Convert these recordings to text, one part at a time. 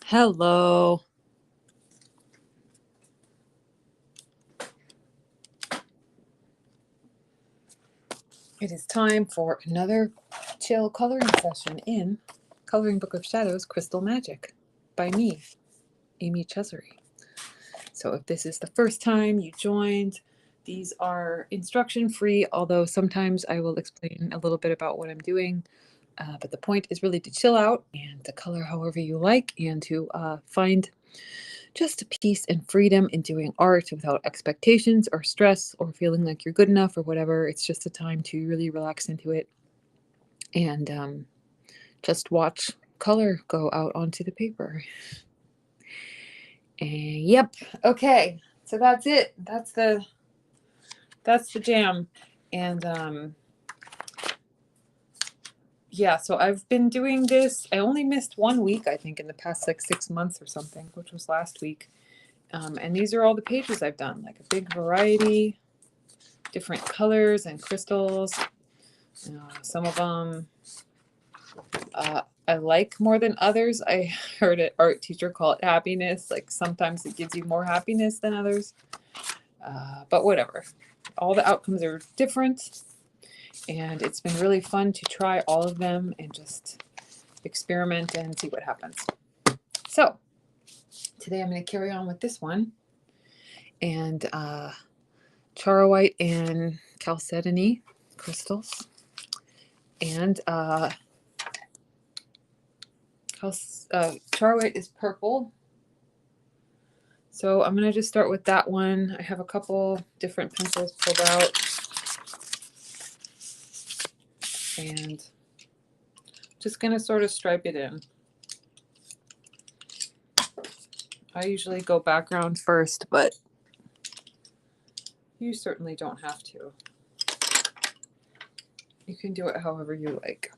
Hello. It is time for another chill coloring session in Coloring Book of Shadows Crystal Magic by me, Amy Chesery. So if this is the first time you joined, these are instruction free, although sometimes I will explain a little bit about what I'm doing. But the point is really to chill out and to color however you like and to find just peace and freedom in doing art without expectations or stress or feeling like you're good enough or whatever. It's just a time to really relax into it and just watch color go out onto the paper. And yep. Okay. So that's it. That's the jam. And yeah, so I've been doing this. I only missed 1 week, I think, in the past like 6 months or something, which was last week. And these are all the pages I've done, like a big variety, different colors and crystals. Some of them I like more than others. I heard an art teacher call it happiness. Like sometimes it gives you more happiness than others. But whatever. All the outcomes are different. And it's been really fun to try all of them and just experiment and see what happens. So today I'm going to carry on with this one. And charoite and chalcedony crystals. And charoite is purple. So I'm going to just start with that one. I have a couple different pencils pulled out. And just going to sort of stripe it in. I usually go background first, but you certainly don't have to. You can do it however you like.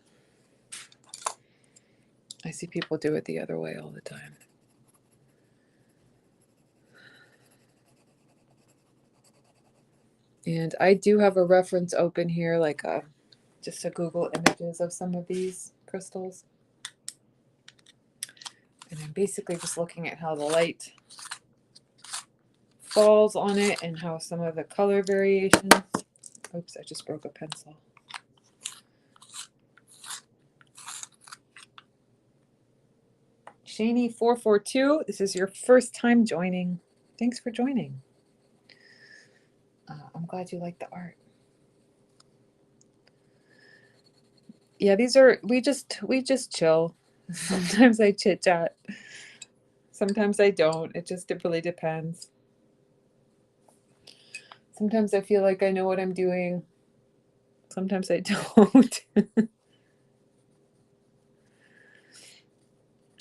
I see people do it the other way all the time. And I do have a reference open here, like just a Google images of some of these crystals. And I'm basically just looking at how the light falls on it and how some of the color variations. Oops, I just broke a pencil. Shani442, this is your first time joining. Thanks for joining. I'm glad you like the art. Yeah, these are, we just chill. Sometimes I chit chat. Sometimes I don't. It really depends. Sometimes I feel like I know what I'm doing. Sometimes I don't.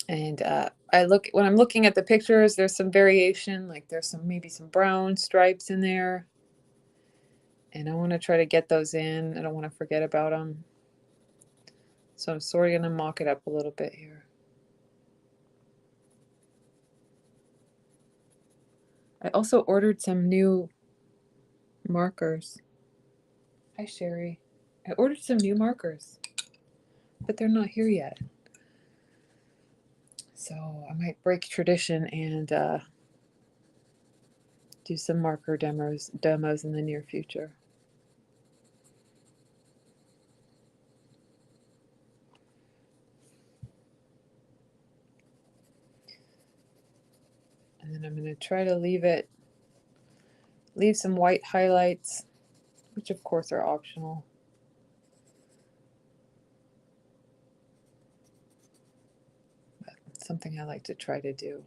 And when I'm looking at the pictures, there's some variation, like there's maybe some brown stripes in there. And I want to try to get those in. I don't want to forget about them. So I'm sort of going to mock it up a little bit here. I also ordered some new markers. Hi, Sherry. I ordered some new markers, but they're not here yet. So I might break tradition and do some marker demos in the near future. And then I'm going to try to leave some white highlights, which of course are optional. But it's something I like to try to do.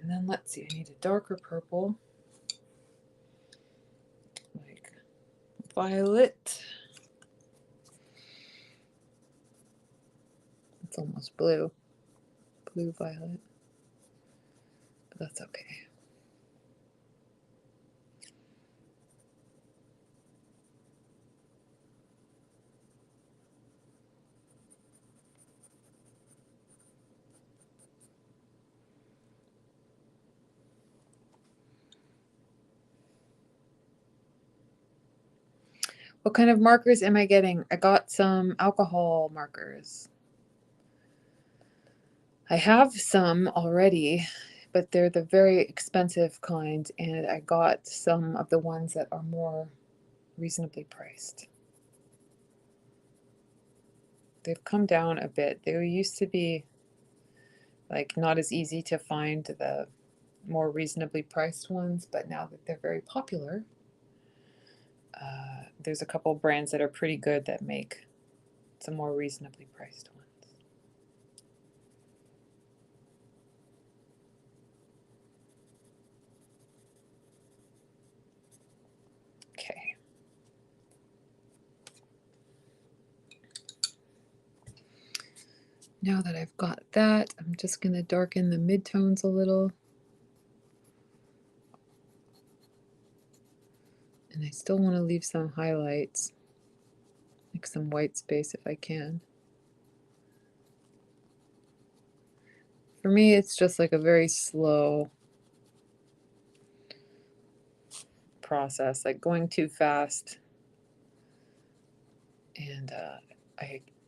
And then let's see, I need a darker purple, like violet. It's almost blue violet, but that's okay. What kind of markers am I getting? I got some alcohol markers. I have some already, but they're the very expensive kind, and I got some of the ones that are more reasonably priced. They've come down a bit. They used to be like not as easy to find the more reasonably priced ones, but now that they're very popular, there's a couple brands that are pretty good that make some more reasonably priced ones. Okay. Now that I've got that, I'm just going to darken the midtones a little. And I still want to leave some highlights, like some white space if I can. For me, it's just like a very slow process, like going too fast. And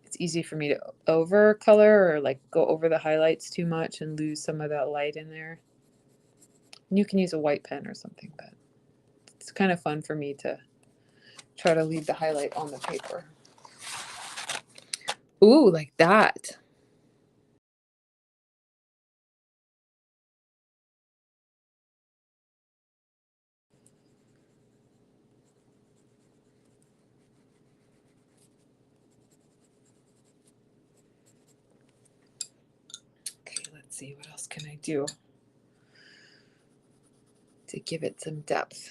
it's easy for me to over color or like go over the highlights too much and lose some of that light in there. And you can use a white pen or something, but it's kind of fun for me to try to leave the highlight on the paper. Ooh, like that. Okay, let's see, what else can I do to give it some depth?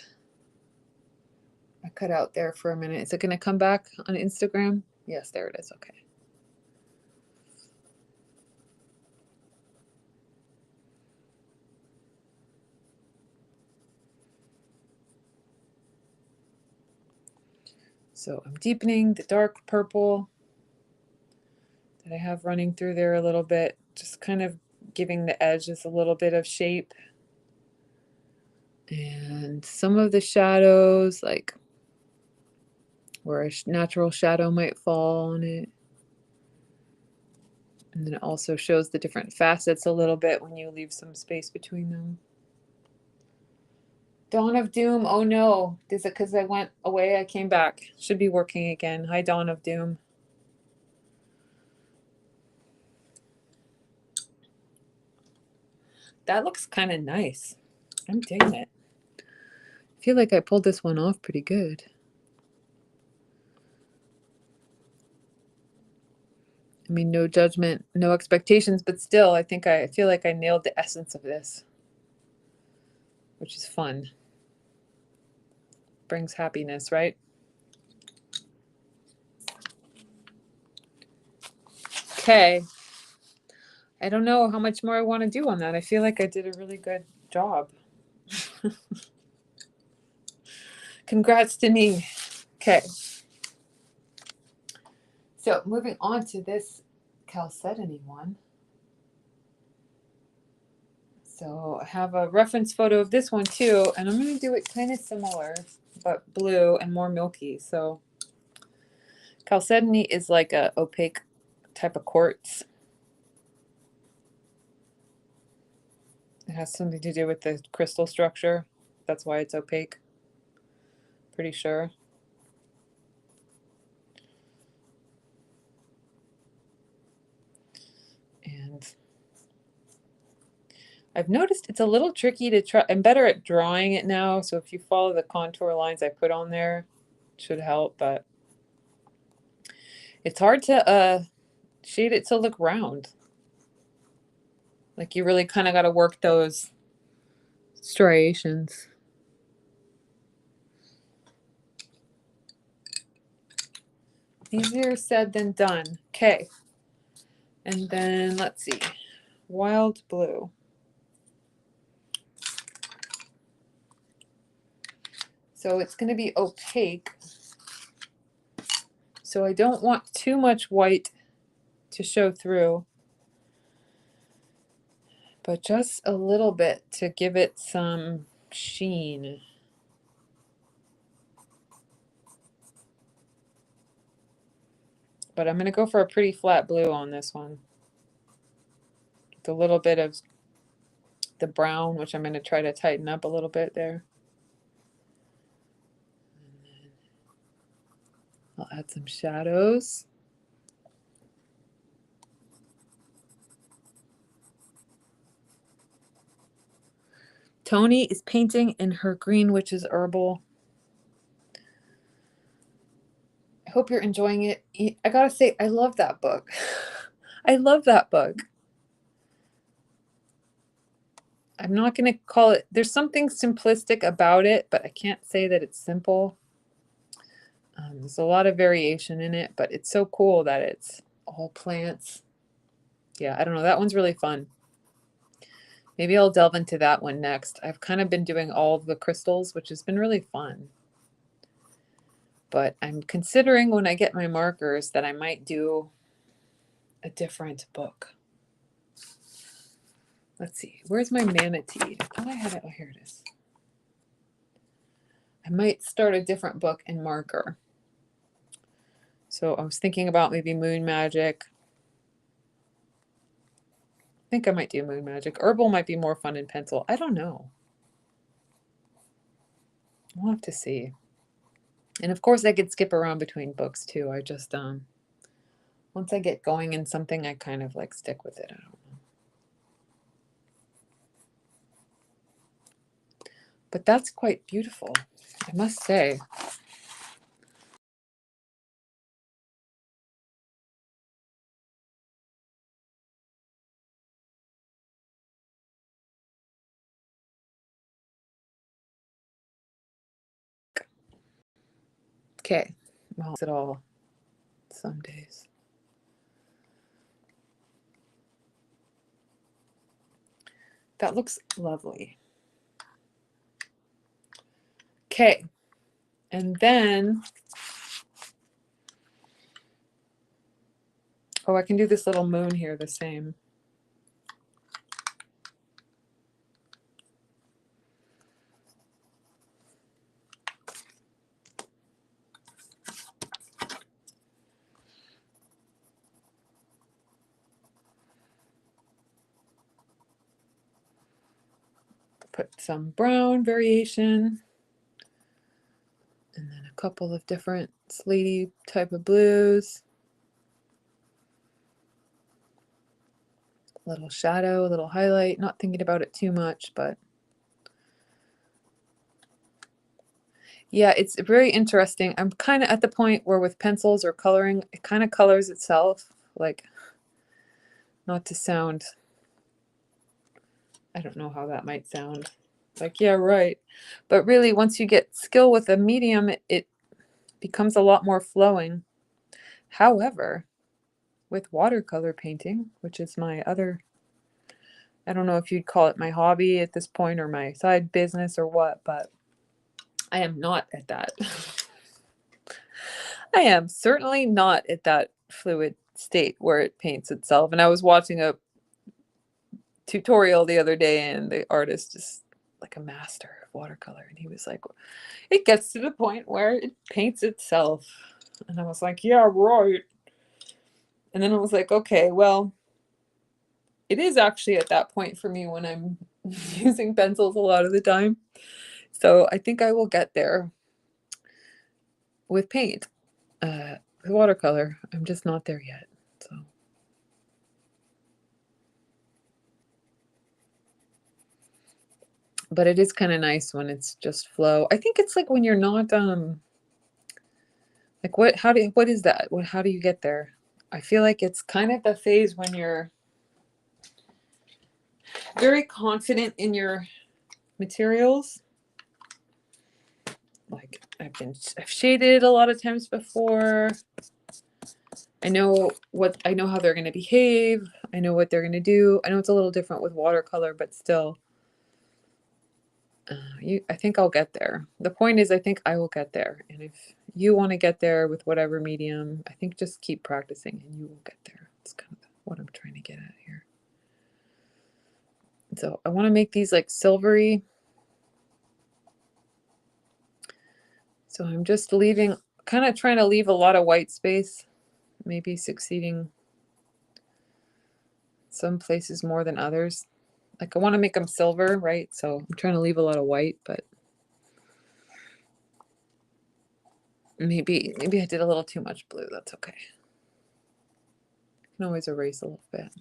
I cut out there for a minute. Is it going to come back on Instagram? Yes, there it is. Okay. So I'm deepening the dark purple that I have running through there a little bit, just kind of giving the edges a little bit of shape. And some of the shadows, like where a natural shadow might fall on it. And then it also shows the different facets a little bit when you leave some space between them. Dawn of Doom, oh no. Is it because I went away? I came back. Should be working again. Hi, Dawn of Doom. That looks kind of nice. I'm digging it. I feel like I pulled this one off pretty good. I mean, no judgment, no expectations, but still, I feel like I nailed the essence of this, which is fun. Brings happiness, right? Okay. I don't know how much more I want to do on that. I feel like I did a really good job. Congrats to me. Okay. So moving on to this chalcedony one. So I have a reference photo of this one too, and I'm going to do it kind of similar, but blue and more milky. So chalcedony is like a opaque type of quartz. It has something to do with the crystal structure. That's why it's opaque. Pretty sure. And I've noticed it's a little tricky to try. I'm better at drawing it now, so if you follow the contour lines I put on there, it should help, but it's hard to shade it to look round. Like you really kind of got to work those striations. Easier said than done. Okay. And then let's see. Wild blue. So it's going to be opaque. So I don't want too much white to show through, but just a little bit to give it some sheen. But I'm going to go for a pretty flat blue on this one. With a little bit of the brown, which I'm going to try to tighten up a little bit there. And then I'll add some shadows. Tony is painting in her Green Witch's Herbal. I hope you're enjoying it. I gotta say, I love that book. I love that book. I'm not going to call it, there's something simplistic about it, but I can't say that it's simple. There's a lot of variation in it, but it's so cool that it's all plants. Yeah, I don't know. That one's really fun. Maybe I'll delve into that one next. I've kind of been doing all of the crystals, which has been really fun. But I'm considering when I get my markers that I might do a different book. Let's see. Where's my manatee? Oh, I had it. Oh, here it is. I might start a different book in marker. So I was thinking about maybe Moon Magic. I think I might do Moon Magic. Herbal might be more fun in pencil. I don't know. We'll have to see. And of course I could skip around between books too. I just once I get going in something, I kind of like stick with it. I don't know. But that's quite beautiful, I must say. Okay. Well, it's it all some days. That looks lovely. Okay. And then, oh, I can do this little moon here the same. Put some brown variation. And then a couple of different slaty type of blues. A little shadow, a little highlight. Not thinking about it too much, but yeah, it's very interesting. I'm kind of at the point where with pencils or coloring, it kind of colors itself. Like, not to sound, I don't know how that might sound. Like, yeah, right. But really, once you get skill with a medium, it becomes a lot more flowing. However, with watercolor painting, which is my other, I don't know if you'd call it my hobby at this point or my side business or what, but I am not at that. I am certainly not at that fluid state where it paints itself. And I was watching a tutorial the other day, and the artist is like a master of watercolor, and he was like, it gets to the point where it paints itself. And I was like, yeah, right. And then I was like, okay, well, it is actually at that point for me when I'm using pencils a lot of the time. So I think I will get there with paint. With watercolor, I'm just not there yet. So but it is kind of nice when it's just flow. I think it's like when you're not like what is that? How do you get there? I feel like it's kind of the phase when you're very confident in your materials. Like I've shaded a lot of times before. I know how they're going to behave. I know what they're going to do. I know it's a little different with watercolor, but still, I think I'll get there. The point is, I think I will get there. And if you want to get there with whatever medium, I think just keep practicing and you will get there. It's kind of what I'm trying to get at here. So I want to make these like silvery. So I'm just kind of trying to leave a lot of white space maybe succeeding some places more than others. Like I want to make them silver, right? So I'm trying to leave a lot of white, but maybe I did a little too much blue. That's okay. I can always erase a little bit.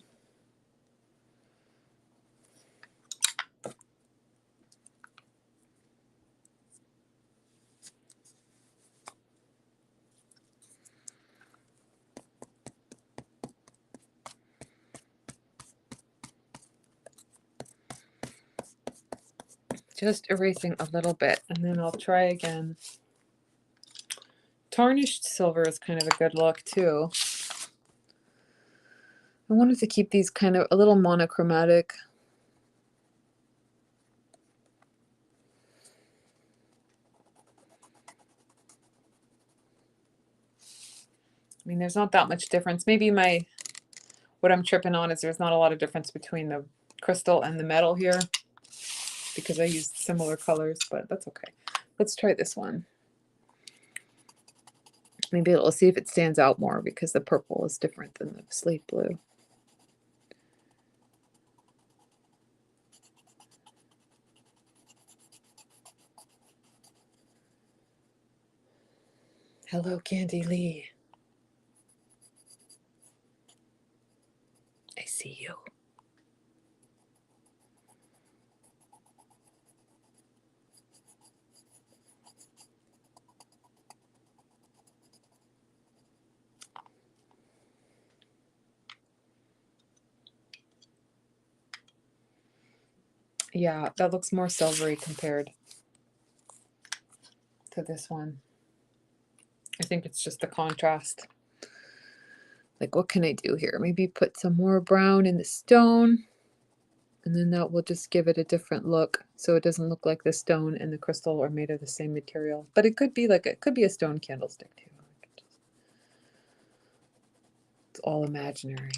Just erasing a little bit, and then I'll try again. Tarnished silver is kind of a good look too. I wanted to keep these kind of a little monochromatic. I mean, there's not that much difference. Maybe what I'm tripping on is there's not a lot of difference between the crystal and the metal here because I used similar colors, but that's okay. Let's try this one. Maybe it'll see if it stands out more because the purple is different than the slate blue. Hello, Candy Lee. I see you. Yeah, that looks more silvery compared to this one. I think it's just the contrast. Like, what can I do here? Maybe put some more brown in the stone, and then that will just give it a different look. So it doesn't look like the stone and the crystal are made of the same material. But it could be a stone candlestick too. It's all imaginary.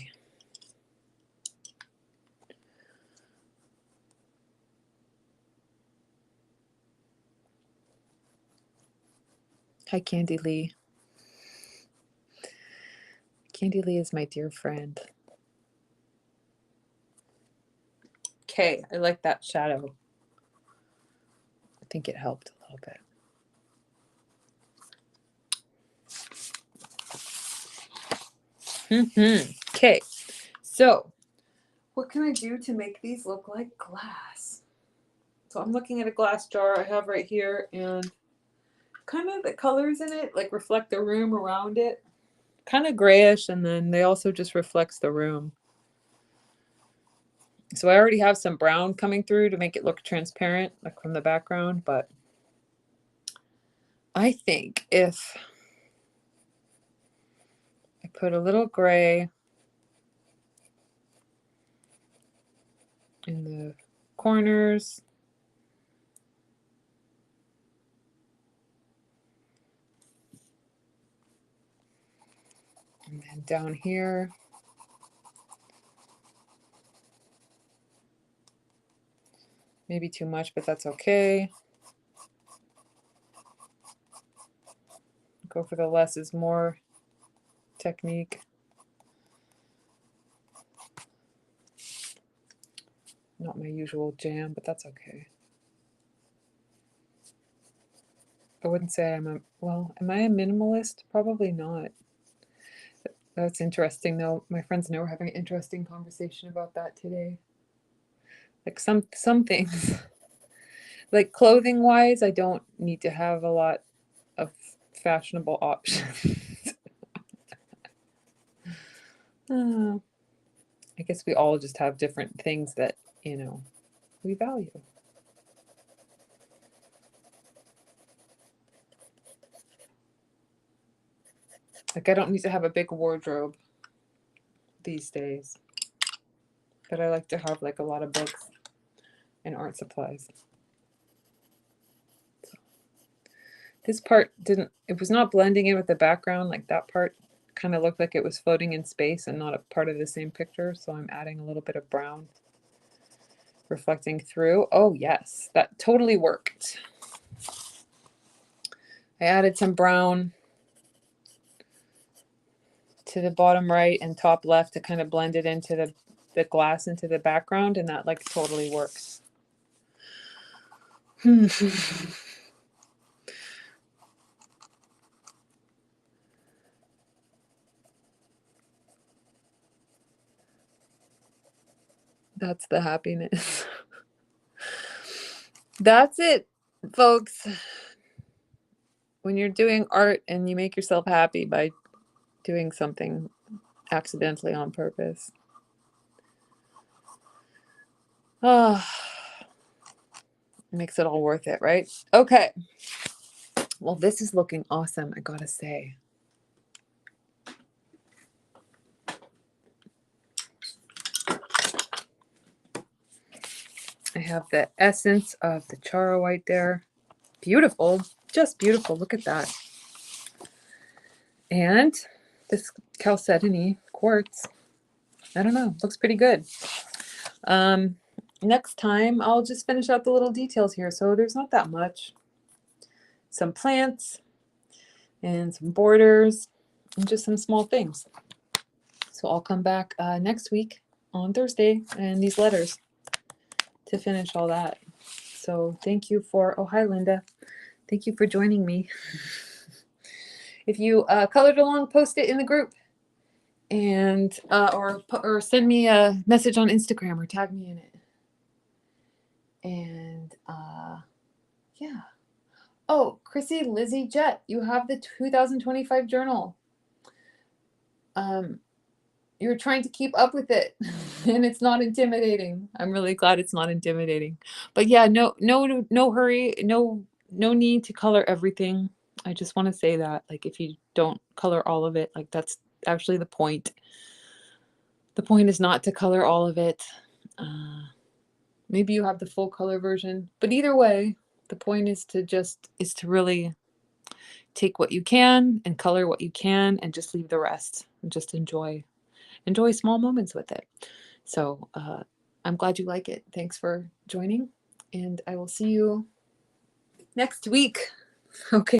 Hi, Candy Lee. Candy Lee is my dear friend. Okay, I like that shadow. I think it helped a little bit. Okay, so what can I do to make these look like glass? So I'm looking at a glass jar I have right here, and kind of the colors in it like reflect the room around it. Kind of grayish, and then they also just reflects the room. So I already have some brown coming through to make it look transparent, like from the background, but I think if I put a little gray in the corners, and then down here, maybe too much, but that's okay. Go for the less is more technique. Not my usual jam, but that's okay. I wouldn't say am I a minimalist? Probably not. That's interesting though. My friends and I were having an interesting conversation about that today. Like some things, like clothing wise, I don't need to have a lot of fashionable options. I guess we all just have different things that, we value. Like I don't need to have a big wardrobe these days, but I like to have like a lot of books and art supplies. So this part it was not blending in with the background. Like that part kind of looked like it was floating in space and not a part of the same picture. So I'm adding a little bit of brown reflecting through. Oh yes, that totally worked. I added some brown to the bottom right and top left to kind of blend it into the glass into the background, and that like totally works. That's the happiness. That's it, folks. When you're doing art and you make yourself happy by doing something accidentally on purpose. Oh, makes it all worth it, right? Okay. Well, this is looking awesome, I gotta say. I have the essence of the Chara White there. Beautiful, just beautiful. Look at that. And this chalcedony quartz. I don't know, looks pretty good. Next time I'll just finish out the little details here. So there's not that much. Some plants and some borders and just some small things. So I'll come back next week on Thursday and these letters to finish all that. So thank you for, oh, hi, Linda. Thank you for joining me. If you colored along, post it in the group and or send me a message on Instagram or tag me in it. And yeah. Oh, Chrissy, Lizzie, Jet, you have the 2025 journal. You're trying to keep up with it and it's not intimidating. I'm really glad it's not intimidating. But yeah, no hurry, no need to color everything. I just want to say that, like, if you don't color all of it, like, that's actually the point. The point is not to color all of it. Maybe you have the full color version, but either way, the point is to really take what you can and color what you can and just leave the rest and just enjoy small moments with it. So I'm glad you like it. Thanks for joining, and I will see you next week. Okay.